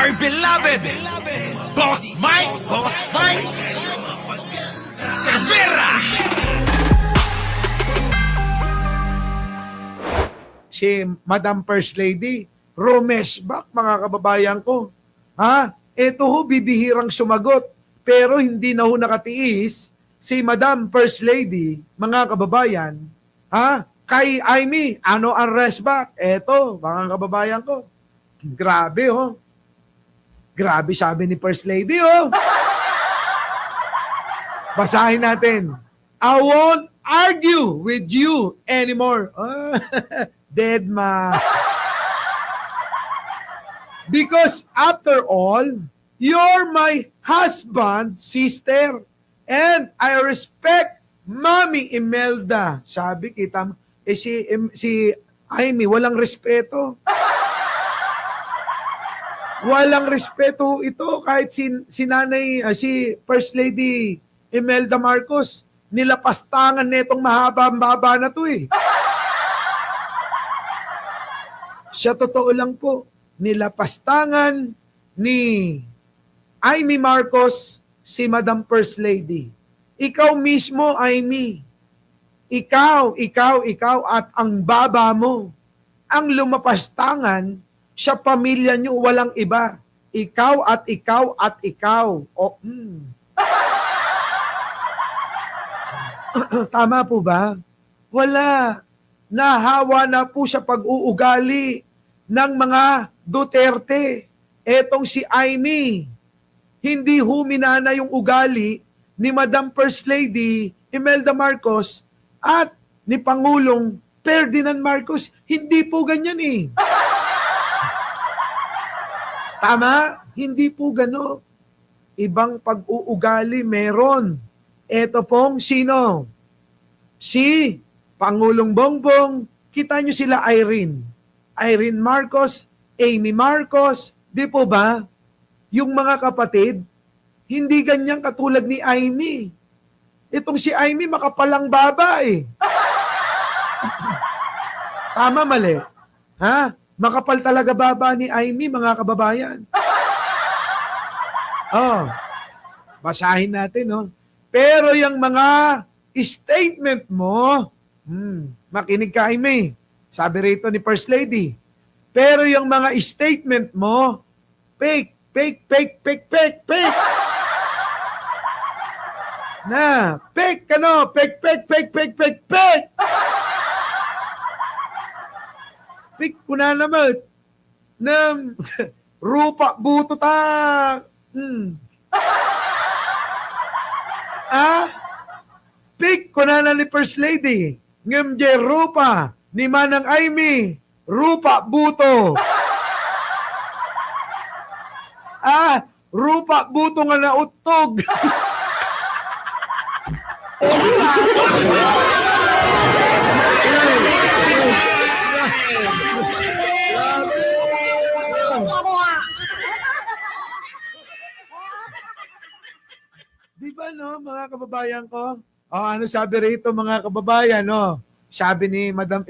my beloved Boss Mike Cervera. Si Madam First Lady Romesbak, mga kababayan ko. Ha? Ito ho, bibihirang sumagot. Pero hindi na ho nakatiis si Madam First Lady, mga kababayan. Ha? Kay Amy, ano ang resback? Ito, mga kababayan ko. Grabe ho. Grabe sabi ni First Lady ho. Basahin natin. I won't argue with you anymore. Dead ma. Because after all, you're my husband, sister, and I respect Mami Imelda. Sabi kita, si Amy, walang respeto. Walang respeto ito kahit si nanay, si First Lady Imelda Marcos, nilapastangan netong mahaba-haba na to eh. Sa totoo lang po, nilapastangan ni Amy Marcos si Madam First Lady. Ikaw mismo, Amy. Ikaw at ang baba mo ang lumapastangan sa pamilya nyo, walang iba. Ikaw at ikaw at ikaw. Tama po ba? Wala. Nahawa na po sa pag-uugali ng mga Duterte. Etong si Amy, hindi huminana yung ugali ni Madam First Lady Imelda Marcos at ni Pangulong Ferdinand Marcos. Hindi po ganyan eh. Tama? Hindi po gano. Ibang pag-uugali meron. Ito pong sino? Si Pangulong Bongbong. Kita nyo sila Irene Marcos, Amy Marcos. Di po ba? Yung mga kapatid, hindi ganyan katulad ni Amy. Itong si Amy, makapalang baba eh. Tama, mali? Ha? Makapal talaga baba ni Amy, mga kababayan. Basahin natin, no? Pero yung mga statement mo, makinig ka, Amy. Sabi rito ni First Lady, pero yung mga statement mo, fake. Na, fake ka no, fake. Fake ko na naman. Rupa buto ta. Fake ko na ni First Lady. Ngemje rupa ni Manang Amy. Rupa buto. Rupa buto nga na utog. Di ba no, mga kababayan ko? Ano sabi rito mga kababayan, no? Sabi ni Madam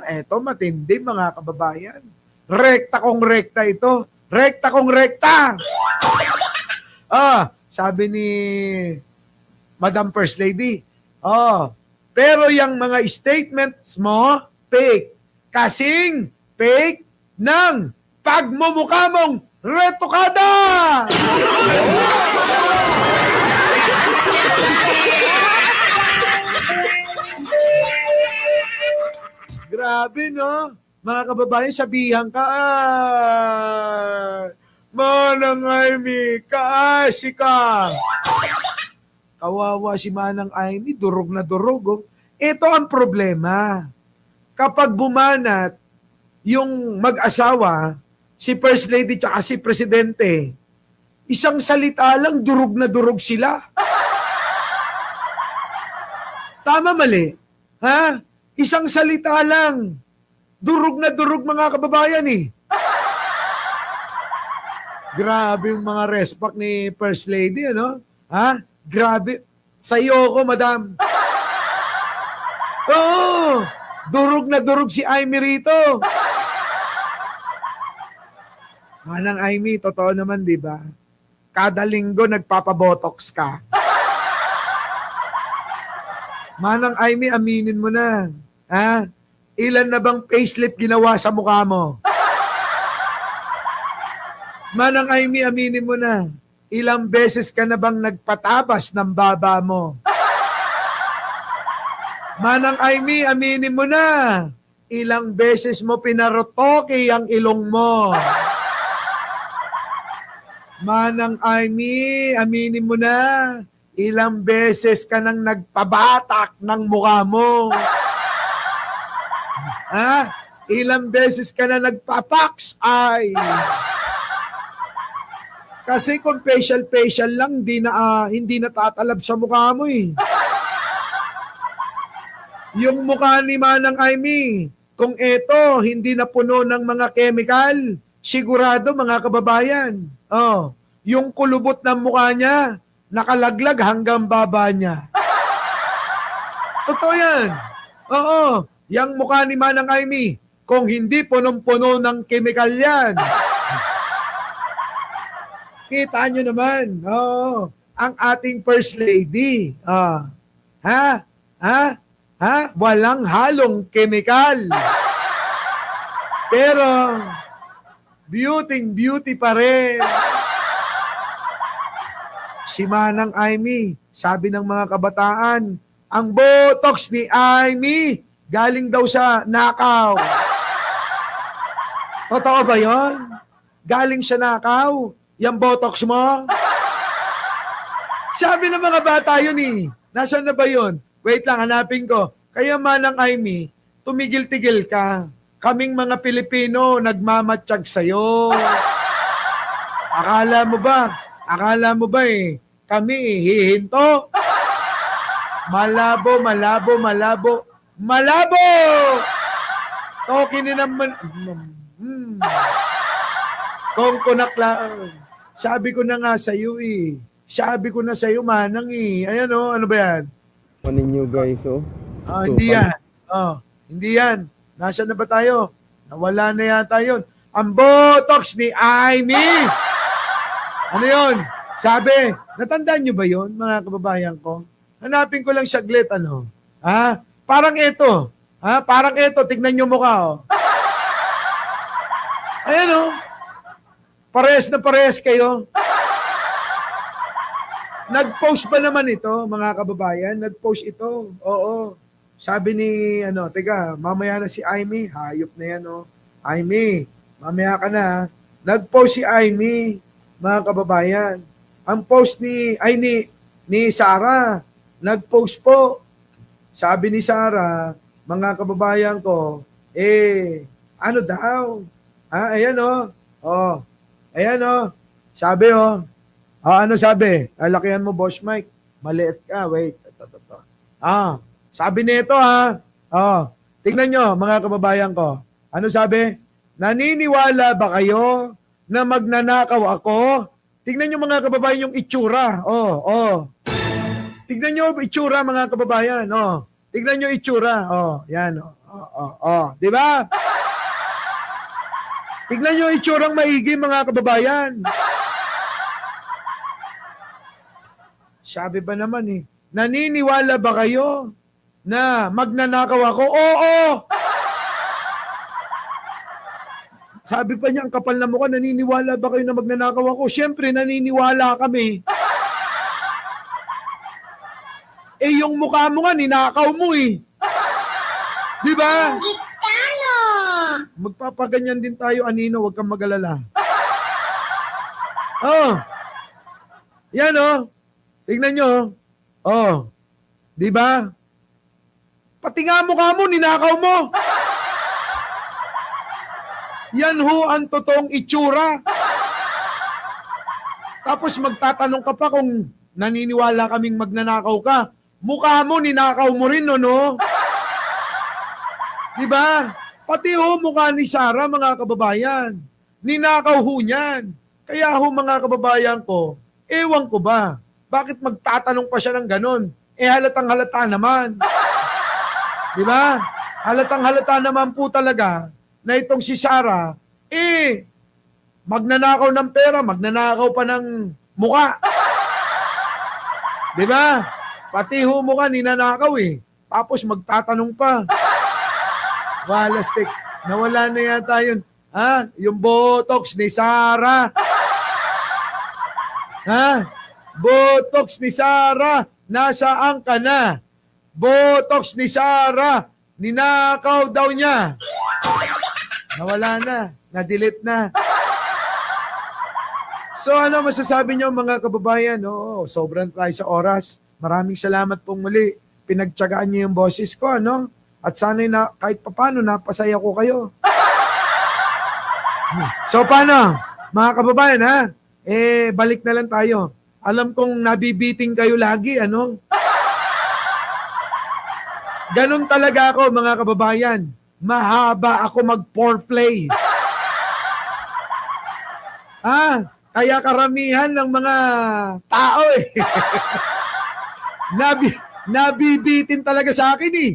eto matindi mga kababayan. Rekta kong rekta ito. Rekta kong rekta. Sabi ni Madam First Lady, pero yung mga statements mo, fake. Kasing fake ng pagmumukha mong retokada! Grabe, no? Mga kababayan, sabihan ka, Manang Amy, kaasi ka. Kawawa si Manang Amy, durog na durog. Oh. Ito ang problema. Kapag bumanat yung mag-asawa, si First Lady tsaka si Presidente, isang salita lang, durog na durog sila. Tama, mali? Ha? Isang salita lang. Durog na durog mga kababayan eh. Grabe yung mga respack ni First Lady, ano? Ha? Grabe. Sa iyo ko, madam. Oo. Durog na durog si Amy rito. Manang Aimee, totoo naman, di ba? Kada linggo nagpapabotox ka. Manang Aimee, aminin mo na. Ha? Ilan na bang facelift ginawa sa mukha mo? Manang Aimee, aminin mo na. Ilang beses ka na bang nagpatabas ng baba mo? Manang Aimee, aminin mo na. Ilang beses mo pinarotoke ang ilong mo? Manang Aimee, aminin mo na. Ilang beses ka nang nagpabatak ng mukha mo? Ha? Ilang beses ka na nagpapax ay? Kasi kung facial lang, hindi natatalab sa mukha mo eh. Yung mukha ni Manang Aimee, kung ito hindi na puno ng mga chemical, sigurado mga kababayan, yung kulubot ng mukha niya, nakalaglag hanggang baba niya. Totoo yan. Oo. Yang mukha ni Manang Aimee, kung hindi punong-puno ng chemical yan. Kita nyo naman. Oo. Ang ating First Lady. Ha? Walang halong chemical. Pero, beauty pa rin. Si Manang Aimee, sabi ng mga kabataan, ang botox ni Aimee galing daw sa nakaw. Totoo ba yon? Galing sa nakaw? Yung botox mo? Sabi ng mga bata yun eh. Nasaan na ba yun? Wait lang, hanapin ko. Kaya Manang Aimee, tumigil-tigil ka. Kaming mga Pilipino, nagmamatsyag sa'yo. Akala mo ba eh, kami hihinto? Malabo! Toki ni naman. Kung kunaklaan. Sabi ko na nga sa'yo eh. Sabi ko na sa'yo, Manang eh. Ayan o, ano ba yan? Ano nyo guys, Hindi yan. Hindi yan. Nasaan na ba tayo? Nawala na yata yun. Ang botox ni Aimee! Ano yun? Sabi, natandaan nyo ba yun, mga kababayan ko? Hanapin ko lang saglit, ano? Parang ito. Parang ito. Tignan nyo mukha, Ayan, Pares na pares kayo. Nag-post ba naman ito, mga kababayan? Nag-post ito. Oo. Sabi ni, teka, mamaya na si Aimee. Hayop na yan, Aimee, mamaya ka na. Nag-post si Aimee, mga kababayan. Ang post ni Sarah, nag-post po. Sabi ni Sarah, mga kababayan ko, ano daw? Ayan Ayan Sabi ano sabi? Lakihan mo, Boss Mike. Maliit ka. Wait. Ito. Sabi nito tignan nyo, mga kababayan ko. Ano sabi? Naniniwala ba kayo na magnanakaw ako? Tignan nyo, mga kababayan, yung itsura. Tignan nyo itsura, mga kababayan. Tignan nyo itsura. Yan. Di ba? Tignan nyo itsurang maigi, mga kababayan. Sabi ba naman naniniwala ba kayo na magnanakaw ako? Oo! Sabi pa niya, ang kapal na mukha, naniniwala ba kayo na magnanakaw ako? Siyempre, naniniwala kami. Yung mukha mo nga, ninakaw mo Di ba? Magpapaganyan din tayo, Anino, huwag kang mag-alala. Yan tignan nyo. Di ba? Pati nga mukha mo, ninakaw mo. Yan ang totoong itsura. Tapos magtatanong ka pa kung naniniwala kaming magnanakaw ka. Mukha mo, ninakaw mo rin, no? Diba? Pati mukha ni Sarah, mga kababayan. Ninakaw niyan. Kaya mga kababayan ko, ewan ko ba, bakit magtatanong pa siya ng ganon? Halatang halata naman. Diba? Halatang halata naman po talaga na itong si Sarah, Magnanakaw ng pera, magnanakaw pa ng muka. Di ba? Pati ho mukha ninanakaw eh. Tapos magtatanong pa. Walastik. Nawala na yata yun. Ha? Yung botox ni Sarah. Ha? Botox ni Sarah. Nasaan ka na? Botox ni Sarah. Ninakaw daw niya. Nawala na. Na-delete na. So ano masasabi niyo mga kababayan? Oo, sobrang tayo sa oras. Maraming salamat pong muli. Pinagtiyagaan niyo yung boses ko, ano? At sana'y na, kahit papano napasaya ko kayo. So paano? Mga kababayan, ha? Balik na lang tayo. Alam kong nabibiting kayo lagi, ano? Ganon talaga ako, mga kababayan. Mahaba ako mag-foreplay. Kaya karamihan ng mga tao nabibitin talaga sa akin eh.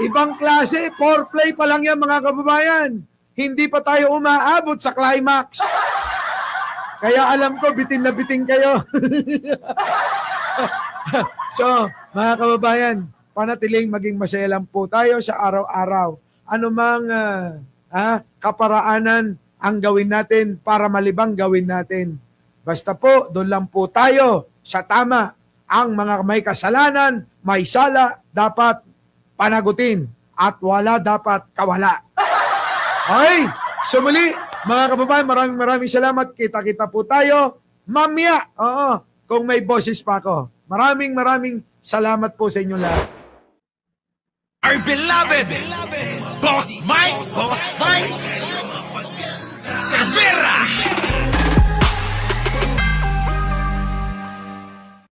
Ibang klase, foreplay pa lang yan mga kababayan. Hindi pa tayo umaabot sa climax. Kaya alam ko, bitin na bitin kayo. So, mga kababayan, panatiling maging masaya lang po tayo sa araw-araw. Ano mang kaparaanan ang gawin natin para malibang gawin natin. Basta po, doon lang po tayo sa tama. Ang mga may kasalanan, may sala, dapat panagutin at wala dapat kawala. Okay, so muli, mga kababayan, maraming salamat. Kita-kita po tayo mamaya. Oo, kung may boses pa ako. Maraming salamat po sa inyo lahat. Our beloved Boss Mike, Boss Mike.